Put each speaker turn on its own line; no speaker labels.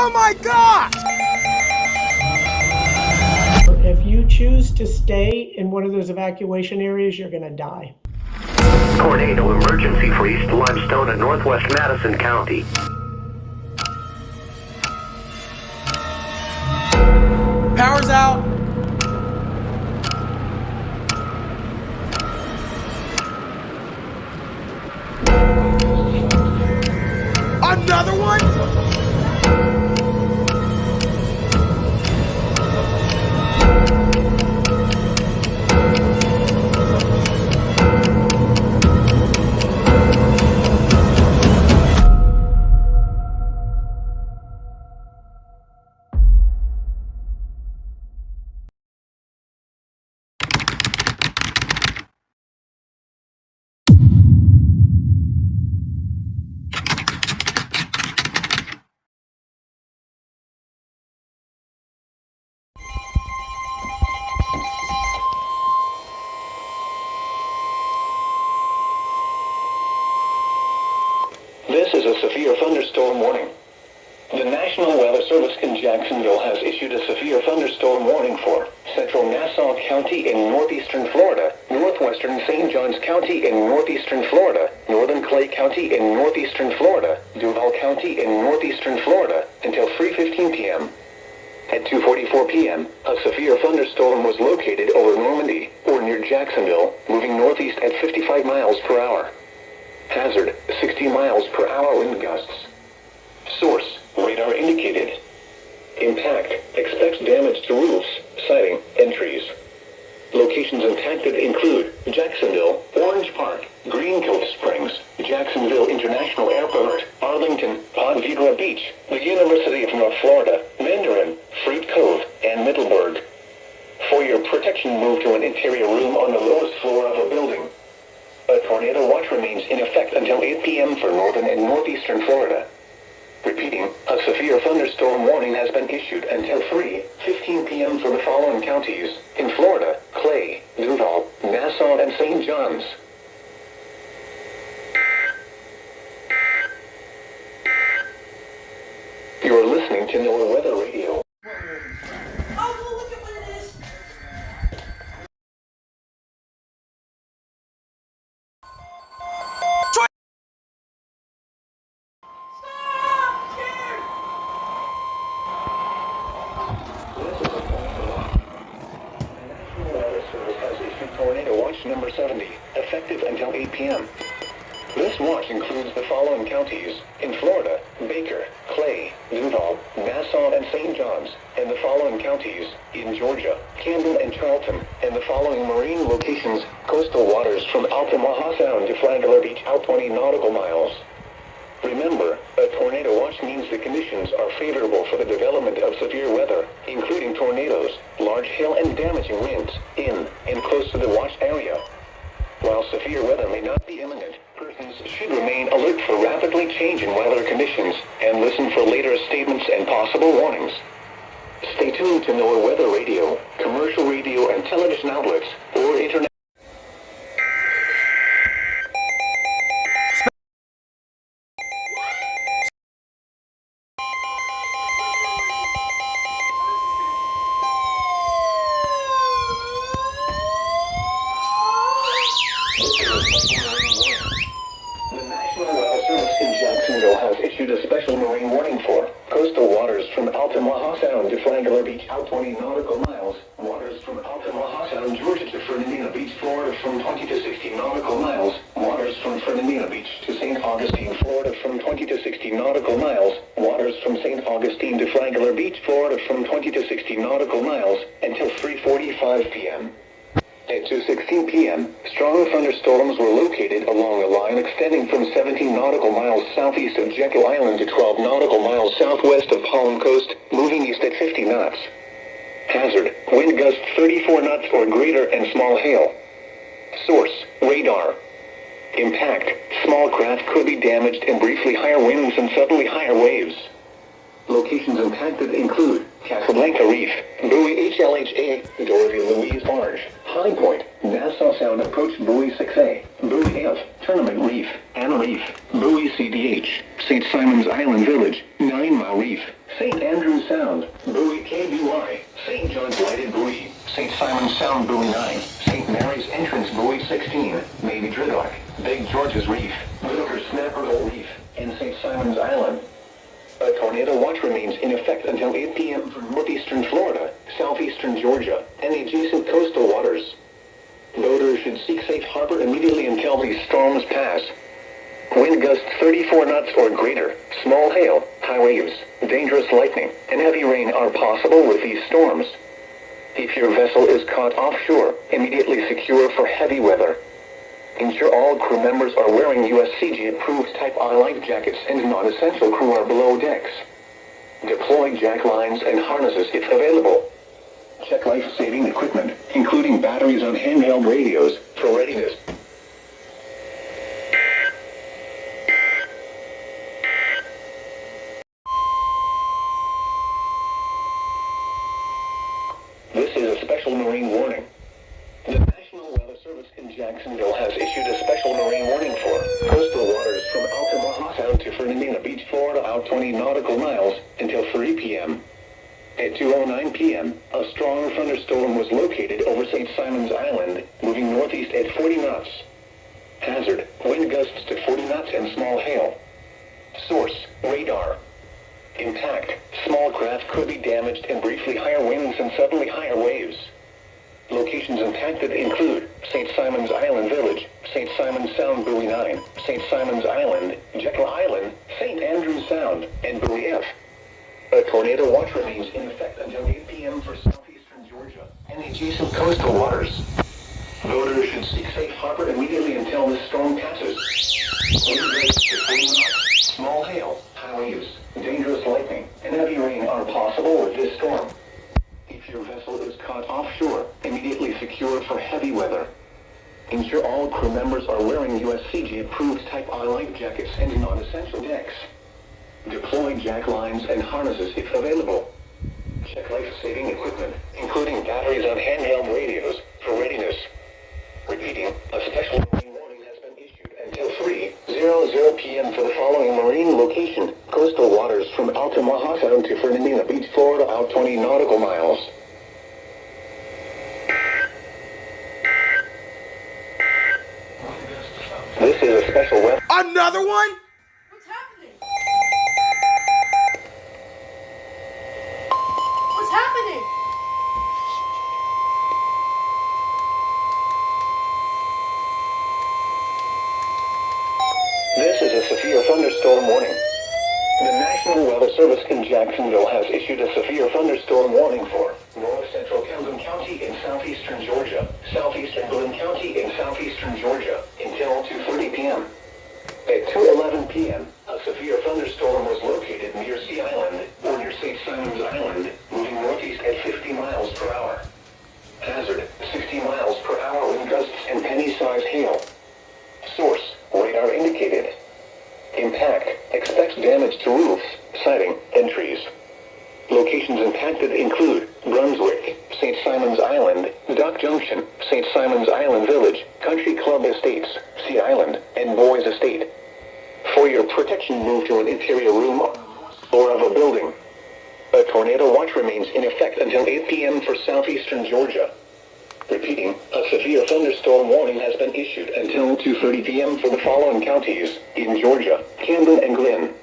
Oh my God!
If you choose to stay in one of those evacuation areas, you're going to die.
Tornado emergency for East Limestone and Northwest Madison County.
Power's out. Another one?
This is a severe thunderstorm warning. The National Weather Service in Jacksonville has issued a severe thunderstorm warning for central Nassau County in northeastern Florida, northwestern St. Johns County in northeastern Florida, northern Clay County in northeastern Florida, Duval County in northeastern Florida, until 3:15 p.m. At 2:44 p.m., a severe thunderstorm was located over Normandy, or near Jacksonville, moving northeast at 55 miles per hour. Hazard, 60 miles per hour wind gusts. Source, radar indicated. Impact, expects damage to roofs, siding, and trees. Locations impacted include Jacksonville, Orange Park, Green Cove Springs, Jacksonville International Airport, Arlington, Ponte Vedra Beach, the University of North Florida, Mandarin, Freed Cove, and Middleburg. For your protection, move to an interior room on the lowest floor of a building. A tornado watch remains in effect until 8 p.m. for northern and northeastern Florida. Repeating, a severe thunderstorm warning has been issued until 3:15 p.m. for the following counties in Florida: Clay, Duval, Nassau, and St. Johns. You're listening to NOAA Weather Radio. Tornado Watch number 70, effective until 8 p.m. This watch includes the following counties in Florida: Baker, Clay, Duval, Nassau, and St. Johns, and the following counties in Georgia: Camden and Charlton, and the following marine locations: coastal waters from Altamaha Sound to Flagler Beach out 20 nautical miles. Remember, a tornado watch means the conditions are favorable for the development of severe weather, including tornadoes, large hail, and damaging winds, in and close to the watch area. While severe weather may not be imminent, persons should remain alert for rapidly changing weather conditions, and listen for later statements and possible warnings. Stay tuned to NOAA Weather Radio, commercial radio and television outlets, or internet. The National Weather Service in Jacksonville has issued a special marine warning for coastal waters from Altamaha Sound to Flagler Beach out 20 nautical miles, waters from Altamaha Sound, Georgia to Fernandina Beach, Florida from 20 to 60 nautical miles, waters from Fernandina Beach to St. Augustine, Florida from 20 to 60 nautical miles, waters from St. Augustine to Flagler Beach, Florida from 20 to 60 nautical miles, until 3:45 p.m. At 2:16 p.m., strong thunderstorms were located along a line extending from 17 nautical miles southeast of Jekyll Island to 12 nautical miles southwest of Palm Coast, moving east at 50 knots. Hazard, wind gusts 34 knots or greater and small hail. Source, radar. Impact, small craft could be damaged and briefly higher winds and suddenly higher waves. Locations impacted include Casablanca Reef, Buoy HLHA, Dorothy Louise Barge, High Point, Nassau Sound Approach Buoy 6A, Buoy F, Tournament Reef, Anna Reef, Buoy CDH, St. Simon's Island Village, 9 Mile Reef, St. Andrews Sound, Buoy KBY, St. John's Lighted Buoy, St. Simon's Sound Buoy 9, St. Mary's Entrance Buoy 16, Navy Driddock, Big George's Reef, Whitaker Snapper Hole Reef, and St. Simon's Island. A tornado watch remains in effect until 8 p.m. for northeastern Florida, southeastern Georgia, and the adjacent coastal waters. Boaters should seek safe harbor immediately until these storms pass. Wind gusts 34 knots or greater, small hail, high waves, dangerous lightning, and heavy rain are possible with these storms. If your vessel is caught offshore, immediately secure for heavy weather. Ensure all crew members are wearing USCG-approved Type I life jackets and non-essential crew are below decks. Deploy jack lines and harnesses if available. Check life-saving equipment, including batteries on handheld radios, for readiness. This is a special marine warning. The National Weather Service in Jacksonville has issued a special marine warning for coastal waters from Altamaha Sound to Fernandina Beach, Florida, out 20 nautical miles until 3 p.m. At 2:09 p.m., a strong thunderstorm was located over St. Simon's Island, moving northeast at 40 knots. Hazard, wind gusts to 40 knots and small hail. Source, radar. Impact, small craft could be damaged and briefly higher winds and suddenly higher waves. Locations impacted include St. Simon's Island Village, St. Simon's Sound Buoy 9, St. Simon's Island, Jekyll Island, St. Andrews Sound, and Buoy F. A tornado watch remains in effect until 8 p.m. for southeastern Georgia and the adjacent coastal waters. Boaters should seek safe harbor immediately until this storm passes. Wind gusts to 40 knots, small hail, high waves, dangerous lightning, and heavy rain are possible with this storm. If your vessel is caught offshore, immediately secure for heavy weather. Ensure all crew members are wearing USCG-approved Type I life jackets and non-essential decks. Deploy jack lines and harnesses if available. Check life-saving equipment, including batteries on handheld radios, for readiness. Repeating, a special marine warning has been issued until 3:00 p.m. for the following marine location, coastal waters from Altamaha Sound to Fernandina Beach, Florida, out 20 nautical miles. This is a special weather.
Another one?
What's happening? What's happening?
This is a severe thunderstorm warning. The National Weather Service in Jacksonville has issued a severe thunderstorm warning for north central Camden County in southeastern Georgia, southeastern Glenn County in southeastern Georgia, until 2:30 p.m. At 2:11 p.m., a severe thunderstorm was located near Sea Island, or near St. Simon's Island, moving northeast at 50 miles per hour. Hazard, 60 miles per hour wind gusts and penny-sized hail. Source, radar indicated. Impact, expects damage to roofs, siding, and trees. Locations impacted include Brunswick, St. Simon's Island, Dock Junction, St. Simon's Island Village, Country Club Estates, Sea Island, and Boys Estate. For your protection, move to an interior room on the fourth floor of a building. A tornado watch remains in effect until 8 p.m. for southeastern Georgia. Repeating, a severe thunderstorm warning has been issued until 2:30 p.m. for the following counties in Georgia, Camden and Glenn.